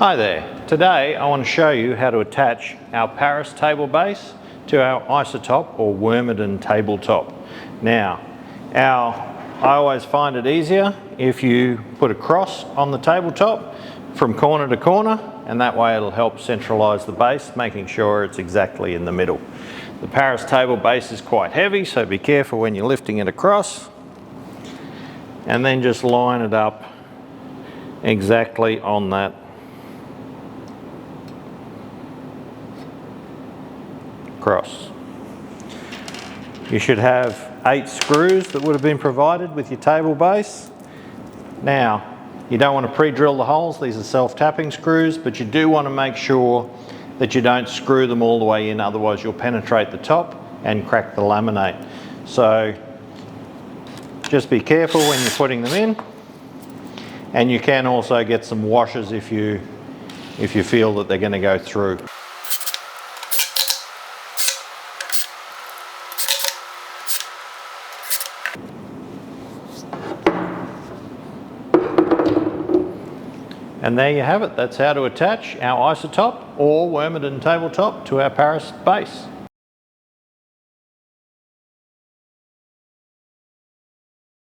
Hi there. Today I want to show you how to attach our Paris table base to our Isotop or Wermondin tabletop. Now, I always find it easier if you put a cross on the tabletop from corner to corner, and that way it'll help centralize the base, making sure it's exactly in the middle. The Paris table base is quite heavy, so be careful when you're lifting it across, and then just line it up exactly on that cross. You should have 8 screws that would have been provided with your table base. Now, you don't want to pre-drill the holes, these are self-tapping screws, but you do want to make sure that you don't screw them all the way in, otherwise you'll penetrate the top and crack the laminate. So just be careful when you're putting them in, and you can also get some washers if you feel that they're going to go through. And there you have it. That's how to attach our Isotop or Wermondin tabletop to our Paris base.